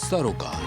सरोकार।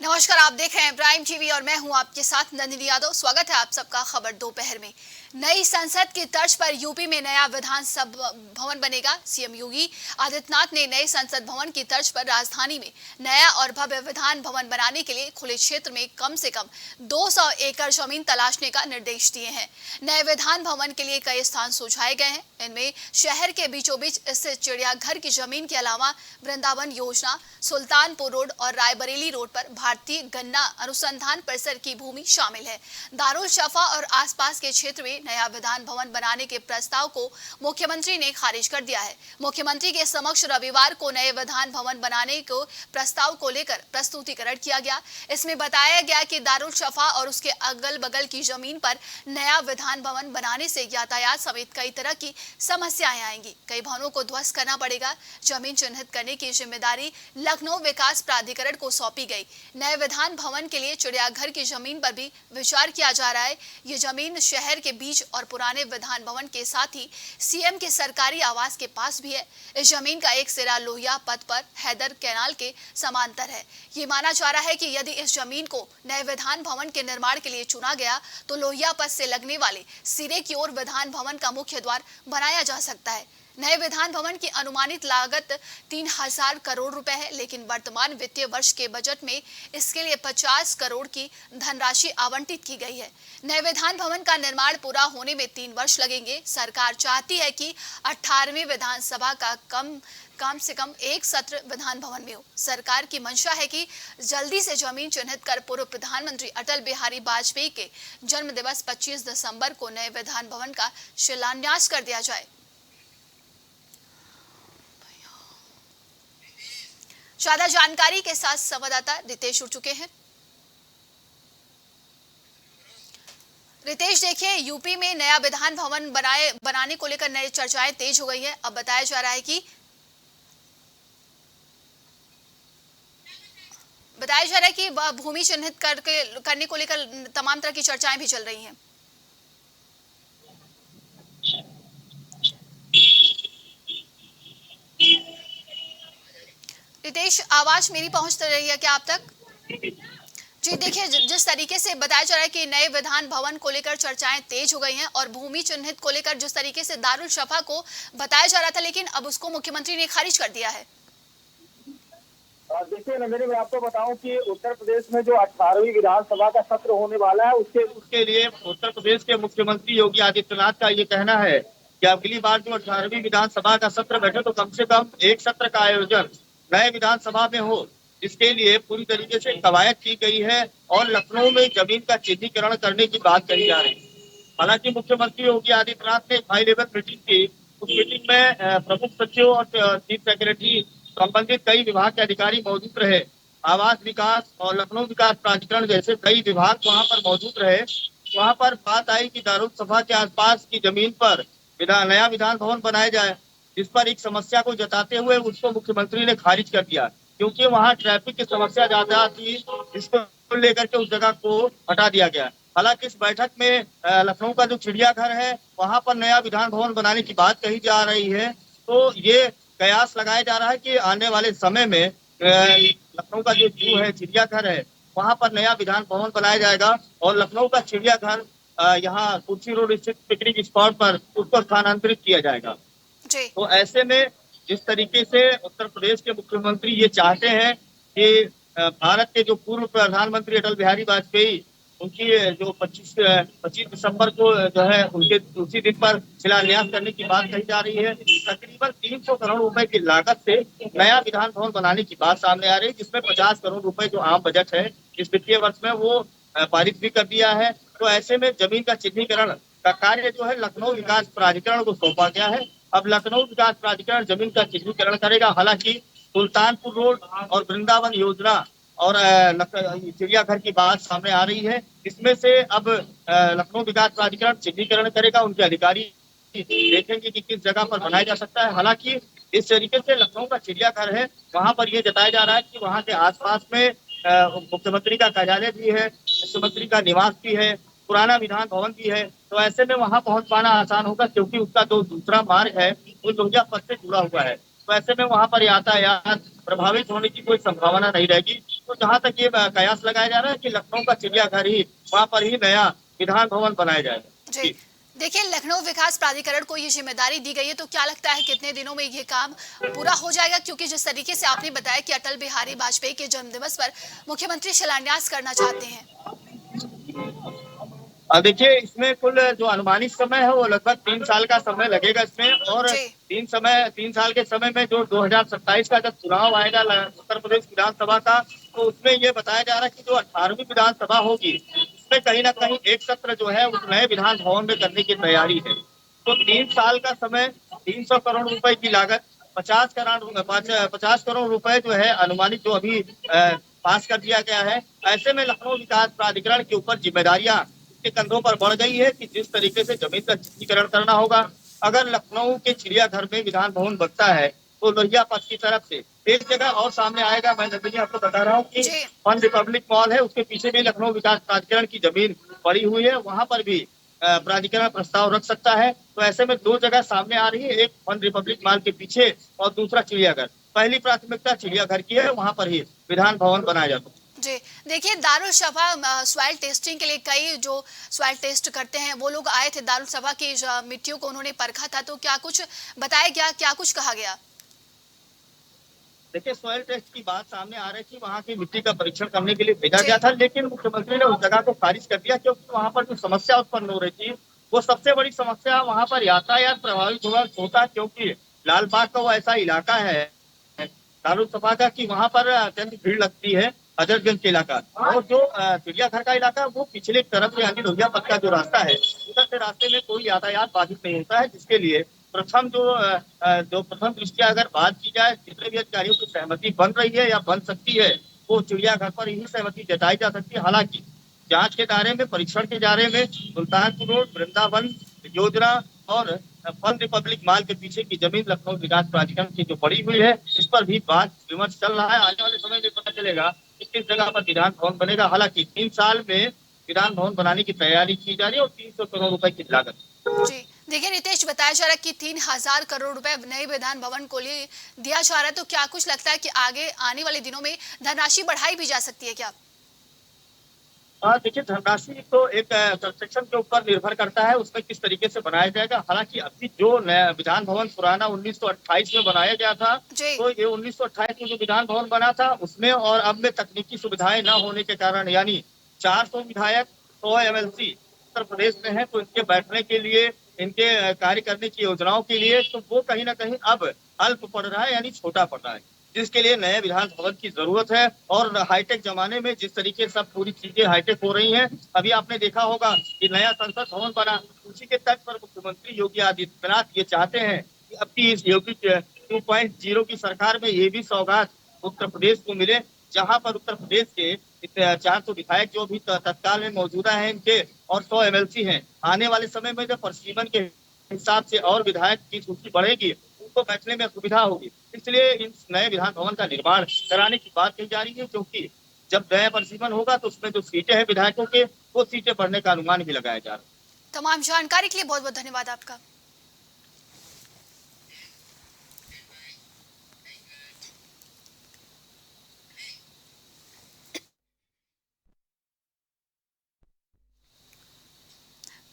नमस्कार, आप देख रहे हैं प्राइम टीवी और मैं हूं आपके साथ नंदिनी यादव। स्वागत है आप सबका खबर दोपहर में। नई संसद की तर्ज पर यूपी में नया विधानसभा भवन बनेगा। सीएम योगी आदित्यनाथ ने नए संसद भवन की तर्ज पर राजधानी में नया और भव्य विधान भवन बनाने के लिए खुले क्षेत्र में कम से कम 200 एकड़ जमीन तलाशने का निर्देश दिए हैं। नए विधान भवन के लिए कई स्थान सुझाए गए हैं। इनमें शहर के बीचों बीच स्थित चिड़ियाघर की जमीन के अलावा वृंदावन योजना, सुल्तानपुर रोड और रायबरेली रोड पर भारतीय गन्ना अनुसंधान परिसर की भूमि शामिल है। दारुल शफा और आसपास के क्षेत्र में नया विधान भवन बनाने के प्रस्ताव को मुख्यमंत्री ने खारिज कर दिया है। मुख्यमंत्री के समक्ष रविवार को नए विधान भवन बनाने को प्रस्ताव को लेकर प्रस्तुतिकरण किया गया। इसमें बताया गया कि दारुल शफा और उसके अगल बगल की जमीन पर नया विधान भवन बनाने से यातायात समेत कई तरह की समस्याएं आएंगी। कई भवनों को ध्वस्त करना पड़ेगा। जमीन चिन्हित करने की जिम्मेदारी लखनऊ विकास प्राधिकरण को सौंपी गई। नए विधान भवन के लिए चिड़ियाघर की जमीन पर भी विचार किया जा रहा है। ये जमीन शहर के बीच और पुराने विधान भवन के साथ ही सीएम के सरकारी आवास के पास भी है। इस जमीन का एक सिरा लोहिया पथ पर हैदर कैनाल के समांतर है। ये माना जा रहा है कि यदि इस जमीन को नए विधान भवन के निर्माण के लिए चुना गया तो लोहिया पथ से लगने वाले सिरे की ओर विधान भवन का मुख्य द्वार बनाया जा सकता है। नए विधान भवन की अनुमानित लागत 3000 करोड़ रुपए है, लेकिन वर्तमान वित्तीय वर्ष के बजट में इसके लिए 50 करोड़ की धनराशि आवंटित की गई है। नए विधान भवन का निर्माण पूरा होने में 3 वर्ष लगेंगे। सरकार चाहती है कि 18वीं विधानसभा का कम से कम एक सत्र विधान भवन में हो। सरकार की मंशा है कि जल्दी से जमीन चिन्हित कर पूर्व प्रधानमंत्री अटल बिहारी वाजपेयी के जन्म दिवस 25 दिसंबर को नए विधान भवन का शिलान्यास कर दिया जाए। ज्यादा जानकारी के साथ संवाददाता रितेश जुड़ चुके हैं। रितेश, देखिए, यूपी में नया विधान भवन बनाने को लेकर नई चर्चाएं तेज हो गई हैं। अब बताया जा रहा है कि भूमि चिन्हित करने को लेकर तमाम तरह की चर्चाएं भी चल रही हैं। रितेश, आवाज मेरी पहुंच रही है क्या आप तक? जी, देखिए, जिस तरीके से बताया जा रहा है कि नए विधान भवन को लेकर चर्चाएं तेज हो गई हैं और भूमि चिन्हित को लेकर जिस तरीके से दारुल शफा को बताया जा रहा था, लेकिन अब उसको मुख्यमंत्री ने खारिज कर दिया है। देखिए नंदिनी, मैं आपको बताऊं कि उत्तर प्रदेश में जो 18वीं विधानसभा का सत्र होने वाला है उसके लिए उत्तर प्रदेश के मुख्यमंत्री योगी आदित्यनाथ का ये कहना है कि अगली बार जो 18वीं विधानसभा का सत्र बैठे तो कम से कम एक सत्र का आयोजन नए विधानसभा में हो। इसके लिए पूरी तरीके से कवायद की गई है और लखनऊ में जमीन का चिन्हीकरण करने की बात कही जा रही है। हालांकि मुख्यमंत्री योगी आदित्यनाथ ने हाई लेवल मीटिंग की। उस मीटिंग में प्रमुख सचिव और चीफ सेक्रेटरी संबंधित कई विभाग के अधिकारी मौजूद रहे। आवास विकास और लखनऊ विकास प्राधिकरण जैसे कई विभाग वहां पर मौजूद रहे। वहां पर बात आई कि दारुल सफा के आसपास की जमीन पर नया विधान भवन बनाया जाए, जिस पर एक समस्या को जताते हुए उसको मुख्यमंत्री ने खारिज कर दिया, क्योंकि वहां ट्रैफिक की समस्या ज्यादा थी, जिसको लेकर के उस जगह को हटा दिया गया। हालांकि इस बैठक में लखनऊ का जो चिड़ियाघर है वहां पर नया विधान भवन बनाने की बात कही जा रही है। तो ये कयास लगाया जा रहा है कि आने वाले समय में लखनऊ का जो जू है, चिड़ियाघर है, वहां पर नया विधान भवन बनाया जाएगा और लखनऊ का चिड़ियाघर यहाँ कुर्सी रोड स्थित पिकनिक स्पॉट पर उसको स्थानांतरित किया जाएगा। तो ऐसे में जिस तरीके से उत्तर प्रदेश के मुख्यमंत्री ये चाहते हैं कि भारत के जो पूर्व प्रधानमंत्री अटल बिहारी वाजपेयी, उनकी जो 25 दिसंबर को जो है उनके उसी दिन पर शिलान्यास करने की बात कही जा रही है। तकरीबन 300 करोड़ रुपए की लागत से नया विधान भवन बनाने की बात सामने आ रही है, जिसमें 50 करोड़ रुपए जो आम बजट है इस वित्तीय वर्ष में वो पारित भी कर दिया है। तो ऐसे में जमीन का चिन्हीकरण का कार्य जो है लखनऊ विकास प्राधिकरण को सौंपा गया है। अब लखनऊ विकास प्राधिकरण जमीन का चिन्हीकरण करेगा। हालांकि सुल्तानपुर रोड और वृंदावन योजना और चिड़ियाघर की बात सामने आ रही है। इसमें से अब लखनऊ विकास प्राधिकरण चिन्हीकरण करेगा, उनके अधिकारी देखेंगे कि किस जगह पर बनाया जा सकता है। हालांकि इस तरीके से लखनऊ का चिड़ियाघर है, वहां पर यह जताया जा रहा है कि वहां के आसपास में मुख्यमंत्री का कार्यालय भी है, मुख्यमंत्री का निवास भी है, पुराना विधान भवन भी है। तो ऐसे में वहां पहुंच पाना आसान होगा, क्योंकि उसका जो दूसरा मार्ग है वो लोहिया पथ से जुड़ा हुआ है। तो ऐसे में वहां पर यातायात प्रभावित होने की कोई संभावना नहीं रहेगी। तो जहां तक ये कयास लगाया जा रहा है कि लखनऊ का चिड़ियाघर ही, वहां पर ही नया विधान भवन बनाया जाएगा। जी। जी। देखिए, लखनऊ विकास प्राधिकरण को ये जिम्मेदारी दी गई है, तो क्या लगता है कितने दिनों में ये काम पूरा हो जाएगा? क्योंकि जिस तरीके से आपने बताया कि अटल बिहारी वाजपेयी के जन्मदिवस पर मुख्यमंत्री शिलान्यास करना चाहते हैं। देखिए, इसमें कुल जो अनुमानित समय है वो लगभग 3 साल का समय लगेगा इसमें। और जी। 3 साल के समय में जो 2027 का जब चुनाव आएगा उत्तर प्रदेश विधानसभा का, तो उसमें ये बताया जा रहा है कि जो 18वीं विधानसभा होगी उसमें कहीं ना कहीं एक सत्र जो है उस नए विधान भवन में करने की तैयारी है। तो 3 साल का समय, 300 करोड़ रुपए की लागत, 50 करोड़ रुपए जो है अनुमानित, जो अभी पास कर दिया गया है। ऐसे में लखनऊ विकास प्राधिकरण के ऊपर जिम्मेदारियां के कंधों पर बढ़ गई है कि जिस तरीके से जमीन का चित्रीकरण करना होगा। अगर लखनऊ के चिड़ियाघर में विधान भवन बनता है तो लोहिया पथ की तरफ से एक जगह और सामने आएगा। मैं नंदनी आपको बता रहा हूँ कि जी। फन रिपब्लिक मॉल है, उसके पीछे भी लखनऊ विकास प्राधिकरण की जमीन पड़ी हुई है, वहां पर भी प्राधिकरण प्रस्ताव रख सकता है। तो ऐसे में 2 जगह सामने आ रही है, एक फन रिपब्लिक मॉल के पीछे और दूसरा चिड़ियाघर। पहली प्राथमिकता चिड़ियाघर की है, वहां पर ही विधान भवन बनाया जाता है। जी। देखिए, दारुल सभा सॉइल टेस्टिंग के लिए कई जो सॉइल टेस्ट करते हैं वो लोग आए थे, दारुल सभा की मिट्टियों को उन्होंने परखा था, तो क्या कुछ बताया गया, क्या कुछ कहा गया? देखिए, सॉइल टेस्ट की बात सामने आ रही थी, वहां की मिट्टी का परीक्षण करने के लिए भेजा जी। गया था, लेकिन मुख्यमंत्री ने उस जगह को खारिज कर दिया, क्योंकि वहां पर जो समस्या उत्पन्न हो रही थी वो सबसे बड़ी समस्या वहां पर यातायात प्रभावित होता, क्योंकि लालबाग का वो ऐसा इलाका है दारुसफा का कि वहां पर अत्यंत भीड़ लगती है। हजरतगंज के इलाका और जो चिड़ियाघर का इलाका वो पिछले तरफ से, यानी लोहिया पथ का जो रास्ता है, उधर से रास्ते में कोई यातायात बाधित नहीं होता है, जिसके लिए प्रथम जो प्रथम दृष्टिया अगर बात की जाए, जितने भी अधिकारियों की सहमति बन रही है या बन सकती है, वो चिड़ियाघर पर ही सहमति जताई जा सकती है। हालांकि जांच के दायरे में, परीक्षण के दायरे में सुल्तानपुर रोड, वृंदावन योजना और फन रिपब्लिक मॉल के पीछे की जमीन लखनऊ विकास प्राधिकरण की जो पड़ी हुई है, इस पर भी बात विमर्श चल रहा है। आने वाले समय में पता चलेगा कि किस जगह पर विधान भवन बनेगा। हालांकि 3 साल में विधान भवन बनाने की तैयारी की जा रही है और 300 करोड़ रुपए की लागत। जी। देखिए रितेश, बताया जा रहा है कि 3000 करोड़ रुपए नए विधान भवन को लिए दिया जा रहा है, तो क्या कुछ लगता है कि आगे आने वाले दिनों में धनराशि बढ़ाई भी जा सकती है क्या? देखिए, धनराशि तो एक कंस्ट्रक्शन के ऊपर निर्भर करता है, उसमें किस तरीके से बनाया जाएगा। हालांकि अभी जो नया विधान भवन पुराना 1928 में बनाया गया था, जी। तो ये 1928 में जो विधान भवन बना था उसमें और अब में तकनीकी सुविधाएं न होने के कारण, यानी 400 विधायक, 100 एमएलसी उत्तर प्रदेश में है, तो इनके बैठने के लिए, इनके कार्य करने की योजनाओं के लिए, तो वो कहीं ना कहीं अब अल्प पड़ रहा है, यानी छोटा पड़ रहा है, जिसके लिए नए विधान भवन की जरूरत है। और हाईटेक जमाने में जिस तरीके से सब पूरी चीजें हाईटेक हो रही हैं, अभी आपने देखा होगा कि नया संसद भवन बना, उसी के तर्ज पर मुख्यमंत्री योगी आदित्यनाथ ये चाहते हैं कि अब की इस योगी 2.0 की सरकार में ये भी सौगात उत्तर प्रदेश को मिले, जहां पर उत्तर प्रदेश के 400 विधायक जो भी तत्काल में मौजूदा है इनके और 100 एमएलसी हैं, आने वाले समय में जब प्रसीमन के हिसाब से और विधायक की सूची बढ़ेगी, उनको बैठने में सुविधा होगी। इसलिए इन नए विधान भवन का निर्माण कराने की बात कही जा रही है, क्योंकि जब नया परिसीमन होगा तो उसमें जो सीटें हैं विधायकों के, वो सीटें बढ़ने का अनुमान भी लगाया जा रहा है। तमाम जानकारी के लिए बहुत बहुत धन्यवाद आपका।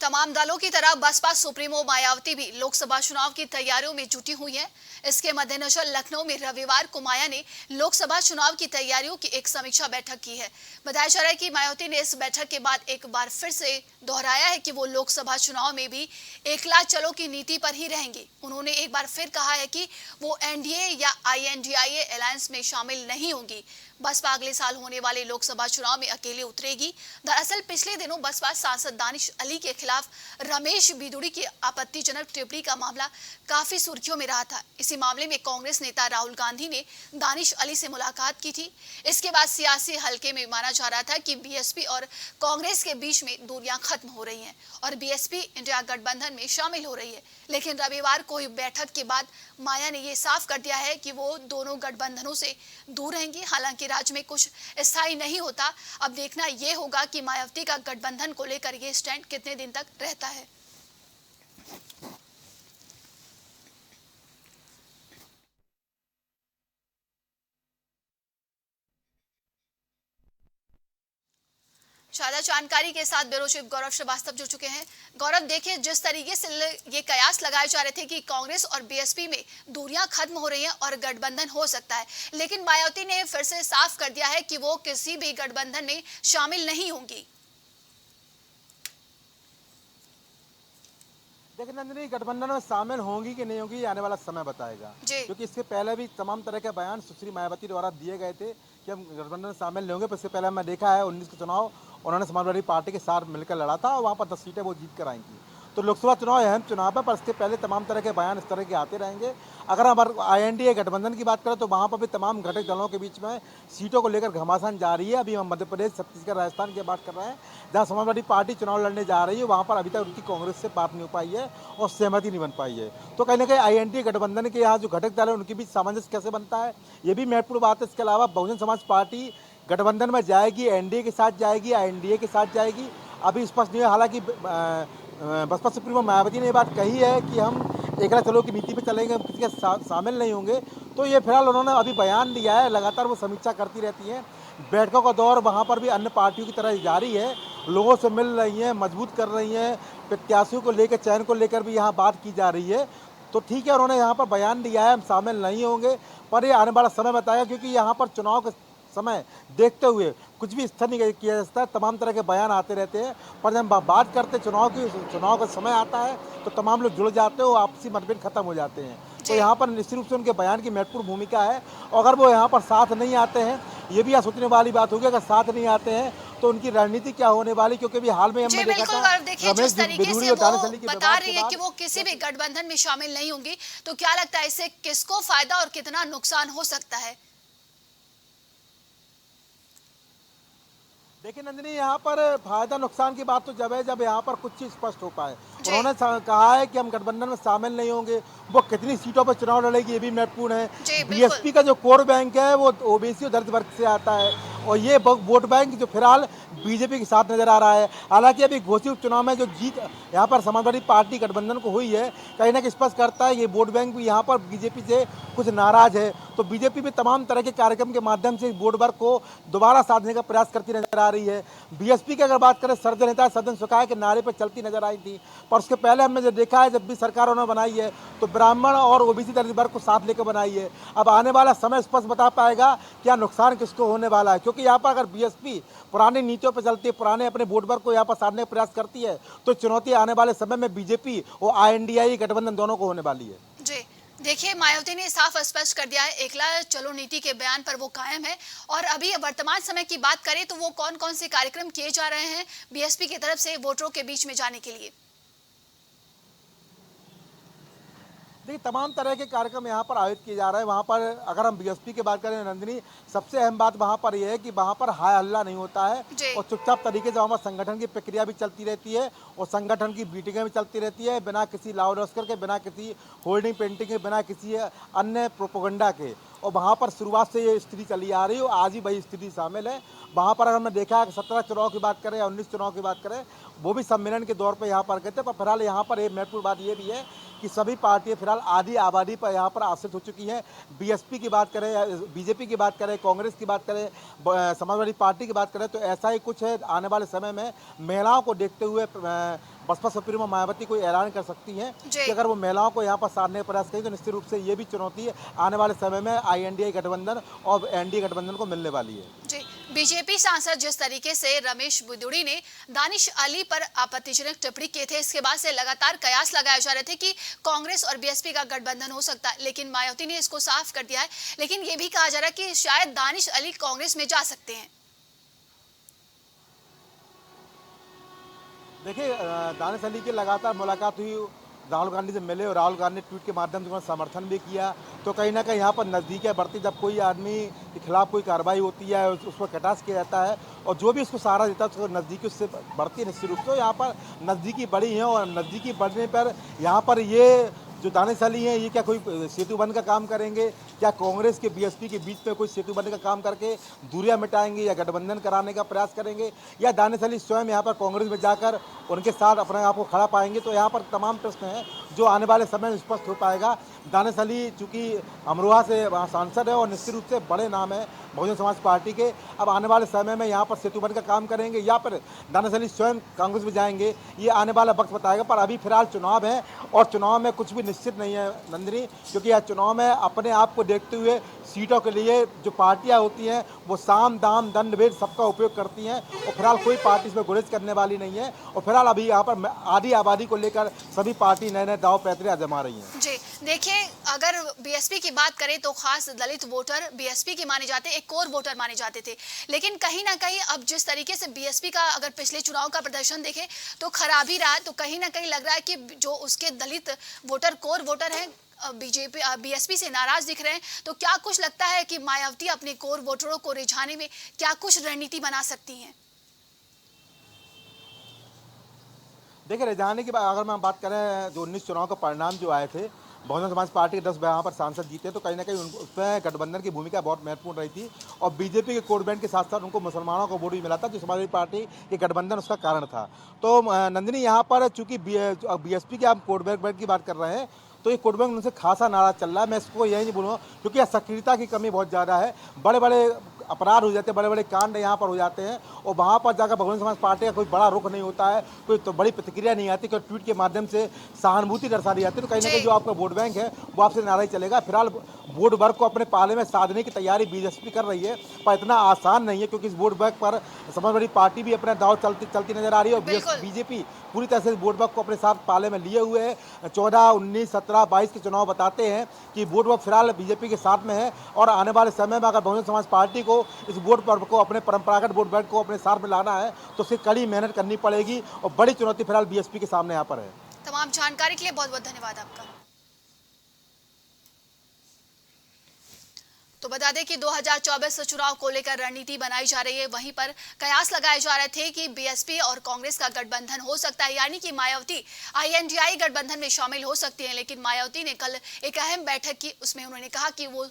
तमाम दलों की तरह बसपा सुप्रीमो मायावती भी लोकसभा चुनाव की तैयारियों में जुटी हुई है। इसके मद्देनजर लखनऊ में रविवार को माया ने लोकसभा चुनाव की तैयारियों की एक समीक्षा बैठक की है। बताया जा रहा है कि मायावती ने इस बैठक के बाद एक बार फिर से दोहराया है कि वो लोकसभा चुनाव में भी एकला चलो की नीति पर ही रहेंगी। उन्होंने एक बार फिर कहा है कि वो एनडीए या आईएनडीआईए अलायंस में शामिल नहीं होंगी। बसपा अगले साल होने वाले लोकसभा चुनाव में अकेले उतरेगी। दरअसल पिछले दिनों बसपा सांसद दानिश अली के खिलाफ रमेश बिदुड़ी की आपत्तिजनक टिप्पणी का मामला काफी सुर्खियों में रहा था। इसी मामले में कांग्रेस नेता राहुल गांधी ने दानिश अली से मुलाकात की थी। इसके बाद सियासी हलके में माना जा रहा था कि बीएसपी और कांग्रेस के बीच में दूरियां खत्म हो रही हैं और बीएसपी इंडिया गठबंधन में शामिल हो रही है। लेकिन रविवार को हुई बैठक के बाद माया ने यह साफ कर दिया है कि वो दोनों गठबंधनों से दूर रहेंगी। हालांकि राज्य में कुछ स्थायी नहीं होता। अब देखना ये होगा कि मायावती का गठबंधन को लेकर ये स्टैंड कितने दिन तक रहता है। ज्यादा जानकारी के साथ ब्यूरो चीफ गौरव श्रीवास्तव जुड़ चुके हैं। गौरव, देखिए, जिस तरीके से ये कयास लगाए जा रहे थे कि कांग्रेस और बीएसपी में दूरियां खत्म हो रही हैं और गठबंधन हो सकता है, लेकिन मायावती ने फिर से साफ कर दिया है कि वो किसी भी गठबंधन में शामिल नहीं होंगी। देखिए नंदिनी, गठबंधन में शामिल होंगी कि नहीं होंगी आने वाला समय बताएगा, क्योंकि इससे पहले भी तमाम तरह के बयान सुश्री मायावती द्वारा दिए गए थे कि हम गठबंधन में शामिल नहीं होंगे। पर इससे पहले हमने देखा है 19 के चुनाव उन्होंने समाजवादी पार्टी के साथ मिलकर लड़ा था और वहाँ पर 10 सीटें वो जीत कर आई थी। तो लोकसभा चुनाव अहम चुनाव है, पर इसके पहले तमाम तरह के बयान इस तरह के आते रहेंगे। अगर हम INDA गठबंधन की बात करें तो वहाँ पर भी तमाम घटक दलों के बीच में सीटों को लेकर घमासान जारी है। अभी हम मध्य प्रदेश, छत्तीसगढ़, राजस्थान की बात कर रहे हैं, जहाँ समाजवादी पार्टी चुनाव लड़ने जा रही है, वहाँ पर अभी तक उनकी कांग्रेस से बात नहीं हो पाई है और सहमति नहीं बन पाई है। तो कहीं ना कहीं INDA गठबंधन के यहाँ जो घटक दल है उनके बीच सामंजस्य कैसे बनता है, ये भी महत्वपूर्ण बात है। इसके अलावा बहुजन समाज पार्टी गठबंधन में जाएगी, NDA के साथ जाएगी, INDA के साथ जाएगी, अभी स्पष्ट नहीं है। हालांकि बसपा सुप्रीमो मायावती ने ये बात कही है कि हम एकला चलो की नीति पे चलेंगे, हम किसी के शामिल नहीं होंगे। तो ये फिलहाल उन्होंने अभी बयान दिया है, लगातार वो समीक्षा करती रहती हैं। बैठकों का दौर वहाँ पर भी अन्य पार्टियों की तरह जारी है, लोगों से मिल रही हैं, मजबूत कर रही हैं, प्रत्याशियों को लेकर, चयन को लेकर भी यहाँ बात की जा रही है। तो ठीक है, उन्होंने यहाँ पर बयान दिया है हम शामिल नहीं होंगे, पर ये आने वाला समय बताएगा, क्योंकि यहाँ पर चुनाव के समय देखते हुए कुछ भी स्थिर नहीं किया जा सकता है। तमाम तरह के बयान आते रहते हैं, पर जब बात करते चुनाव का समय आता है तो तमाम लोग जुड़ जाते हैं और आपसी मतभेद खत्म हो जाते हैं। तो यहाँ पर निश्चित रूप से उनके बयान की महत्वपूर्ण भूमिका है। और अगर वो यहाँ पर साथ नहीं आते हैं, ये भी सोचने वाली बात होगी, अगर साथ नहीं आते हैं तो उनकी रणनीति क्या होने वाली, क्योंकि भी हाल में हमने देखा था रमेश बिधूड़ी और दानिश अली की बता रही है कि वो किसी भी गठबंधन में शामिल नहीं होंगी। तो क्या लगता है इससे किसको फायदा और कितना नुकसान हो सकता है? देखिए नंदिनी, यहाँ पर फायदा नुकसान की बात तो जब है जब यहाँ पर कुछ चीज स्पष्ट हो पाए। उन्होंने कहा है कि हम गठबंधन में शामिल नहीं होंगे, वो कितनी सीटों पर चुनाव लड़ेगी ये भी महत्वपूर्ण है। बीएसपी का जो कोर बैंक है वो ओबीसी और दलित वर्ग से आता है, और ये वोट बैंक जो फिलहाल बीजेपी के साथ नजर आ रहा है। हालांकि अभी घोषित उपचुनाव में जो जीत यहाँ पर समाजवादी पार्टी गठबंधन को हुई है, कहीं ना कहीं स्पष्ट करता है ये वोट बैंक भी यहाँ पर बीजेपी से कुछ नाराज है। तो बीजेपी भी तमाम तरह के कार्यक्रम के माध्यम से वोट बैंक को दोबारा साधने का प्रयास करती नजर आ रही है। बीएसपी की अगर बात करें, सर्वजन नेता सदन सुखाए के नारे पर चलती नजर आई थी, पर उसके पहले हमने जो देखा है, जब भी सरकार उन्होंने बनाई है तो ब्राह्मण और ओबीसी दलित वर्ग को साथ लेकर बनाई है। अब आने वाला समय स्पष्ट बता पाएगा क्या नुकसान किसको होने वाला है, क्योंकि यहाँ पर अगर बीएसपी पुरानी नीतियों पर चलती है, पुराने अपने वोट बैंक को यहाँ पर साधने का प्रयास करती है, तो चुनौती आने वाले समय में बीजेपी और INDA गठबंधन दोनों को होने वाली है। जी देखिए, मायावती ने साफ स्पष्ट कर दिया है, एकला चलो नीति के बयान पर वो कायम है। और अभी वर्तमान समय की बात करें तो वो कौन कौन से कार्यक्रम किए जा रहे हैं बीएसपी की तरफ से वोटरों के बीच में जाने के लिए? देखिए, तमाम तरह के कार्यक्रम यहाँ पर आयोजित किए जा रहे हैं। वहाँ पर अगर हम बीएसपी की बात करें नंदिनी, सबसे अहम बात वहाँ पर यह है कि वहाँ पर हाय हल्ला नहीं होता है और चुपचाप तरीके से वहाँ पर संगठन की प्रक्रिया भी चलती रहती है और संगठन की मीटिंगें भी चलती रहती है, बिना किसी लाउड स्पीकर के, बिना किसी होर्डिंग पेंटिंग के, बिना किसी अन्य प्रोपेगेंडा के। और वहाँ पर शुरुआत से ये स्थिति चली आ रही है और आज ही वही स्थिति शामिल है। वहाँ पर अगर हमने देखा है कि 17 चुनाव की बात करें या 19 चुनाव की बात करें, वो भी सम्मेलन के दौर पर यहाँ पर कहते हैं। पर फिलहाल यहाँ पर एक महत्वपूर्ण बात ये भी है कि सभी पार्टियां फिलहाल आधी आबादी पर यहाँ पर आश्रित हो चुकी हैं। बीएसपी की बात करें, बीजेपी की बात करें, कांग्रेस की बात करें, समाजवादी पार्टी की बात करें, तो ऐसा ही कुछ है। आने वाले समय में महिलाओं को देखते हुए बसपा सुप्रीमो मायावती कोई ऐलान कर सकती हैं कि अगर वो महिलाओं को यहाँ पर साधने का प्रयास करें तो निश्चित रूप से ये भी चुनौती आने वाले समय में INDA गठबंधन और NDA गठबंधन को मिलने वाली है। जी, बीजेपी सांसद जिस तरीके से रमेश बिधूड़ी ने दानिश अली पर आपत्तिजनक टिप्पणी की थे, इसके बाद से लगातार कयास लगाए जा रहे थे कि कांग्रेस और बीएसपी का गठबंधन हो सकता है, लेकिन मायावती ने इसको साफ कर दिया है। लेकिन ये भी कहा जा रहा है कि शायद दानिश अली कांग्रेस में जा सकते हैं। देखिए, दानिश अली की लगातार मुलाकात हुई, राहुल गांधी से मिले और राहुल गांधी ने ट्वीट के माध्यम से समर्थन भी किया। तो कहीं ना कहीं यहाँ पर नज़दीकियाँ बढ़ती, जब कोई आदमी के खिलाफ कोई कार्रवाई होती है उस पर कटाक्ष किया जाता है और जो भी उसको सहारा देता है उसको नज़दीकी उससे बढ़ती है निश्चित रूप से। यहाँ पर नज़दीकी बढ़ी है और नज़दीकी बढ़ने पर यहाँ पर ये जो दानिश हैं ये क्या कोई सेतु बंध का काम करेंगे, क्या कांग्रेस के बीएसपी के बीच में कोई सेतु बंध का काम करके दूरियां मिटाएंगे या गठबंधन कराने का प्रयास करेंगे, या दानिश स्वयं यहाँ पर कांग्रेस में जाकर उनके साथ अपने आप को खड़ा पाएंगे। तो यहाँ पर तमाम प्रश्न हैं जो आने वाले समय में स्पष्ट हो पाएगा। दानिश चूँकि अमरोहा से वहाँ सांसद है और निश्चित रूप से बड़े नाम है बहुजन समाज पार्टी के। अब आने वाले समय में यहाँ पर सेतु बंध का काम करेंगे या फिर दानिश स्वयं कांग्रेस में जाएंगे, ये आने वाला वक्त बताएगा। पर अभी फिलहाल चुनाव है और चुनाव में कुछ भी निश्चित नहीं है नंदिनी, क्योंकि यह चुनाव में अपने आप को देखते हुए सीटों के लिए जो पार्टियां होती हैं वो साम दाम दंड भेद सबका उपयोग करती हैं और फिलहाल कोई पार्टी इसमें गुरेज करने वाली नहीं है। और फिलहाल अभी यहाँ पर आधी आबादी को लेकर सभी पार्टी नए नए दाव पैतरे आजमा रही हैं। जी देखिए, अगर बीएसपी की बात करें तो खास दलित वोटर बीएसपी के माने जाते, एक कोर वोटर माने जाते थे, लेकिन कहीं ना कहीं अब जिस तरीके से बीएसपी का अगर पिछले चुनाव का प्रदर्शन देखें तो खराब ही रहा, तो कहीं ना कहीं लग रहा है कि जो उसके दलित वोटर कोर वोटर हैं बीजेपी बीएसपी से नाराज दिख रहे हैं। तो क्या कुछ लगता है कि मायावती अपने कोर वोटरों को रिझाने में क्या कुछ रणनीति बना सकती हैं? देखिए, रिझाने की अगर मैं बात करें, जो 19 चुनाव का परिणाम जो आए थे, बहुजन समाज पार्टी के 10 यहाँ पर सांसद जीते, तो कहीं ना कहीं उसमें गठबंधन की भूमिका बहुत महत्वपूर्ण रही थी और बीजेपी के कोर बैंड के साथ साथ उनको मुसलमानों को वोट भी मिला था, जो समाजवादी पार्टी के गठबंधन उसका कारण था। तो नंदिनी यहाँ पर चूंकि बीएसपी के आप कोर बैंड की बात कर रहे हैं, तो ये कोर बैंक उनसे खासा नाराज चल रहा है। मैं इसको यही नहीं बोलूँगा क्योंकि सक्रियता की कमी बहुत ज़्यादा है, बड़े बड़े अपराध हो जाते हैं, बड़े बड़े कांड यहाँ पर हो जाते हैं और वहाँ पर जाकर बहुजन समाज पार्टी का कोई बड़ा रुख नहीं होता है, कोई तो बड़ी प्रतिक्रिया नहीं आती, कोई ट्वीट के माध्यम से सहानुभूति दर्शा दी जाती है। तो कहीं ना कहीं जो आपका वोट बैंक है वो आपसे नाराज चलेगा। फिलहाल वोट वर्ग को अपने पाले में साधने की तैयारी बीजेपी कर रही है, पर इतना आसान नहीं है क्योंकि इस वोट बैंक पर समाजवादी पार्टी भी अपना दाव चलती नजर आ रही है और बीजेपी पूरी तरह से वोट बैंक को अपने साथ पाले में लिए हुए है। 14, 19, 17, 22 के चुनाव बताते हैं कि वोट बैंक फिलहाल बीजेपी के साथ में है और आने वाले समय में अगर बहुजन समाज पार्टी को इस वोट बैंक को अपने परंपरागत वोट बैंक को अपने साथ में लाना है तो उसकी कड़ी मेहनत करनी पड़ेगी और बड़ी चुनौती फिलहाल बीएसपी के सामने यहाँ पर है। तमाम जानकारी के लिए बहुत बहुत धन्यवाद आपका। तो बता दें कि 2024 चुनाव को लेकर रणनीति बनाई जा रही है, वहीं पर कयास लगाए जा रहे थे कि बीएसपी और कांग्रेस का गठबंधन हो सकता है, यानी कि मायावती आईएनडीआई गठबंधन में शामिल हो सकती हैं। लेकिन मायावती ने कल एक अहम बैठक की, उसमें उन्होंने कहा कि वो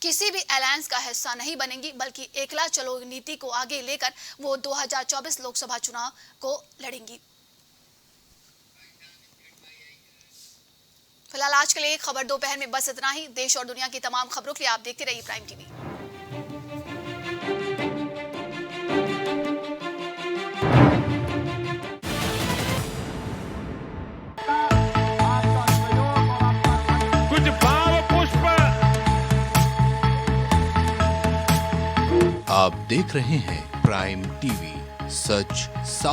किसी भी अलायंस का हिस्सा नहीं बनेंगी, बल्कि एकला चलो नीति को आगे लेकर वो 2024 लोकसभा चुनाव को लड़ेंगी। फिलहाल आज के लिए खबर दोपहर में बस इतना ही। देश और दुनिया की तमाम खबरों के लिए आप देखते रहिए प्राइम टीवी। कुछ भाव पुष्प आप देख रहे हैं प्राइम टीवी, सच साफ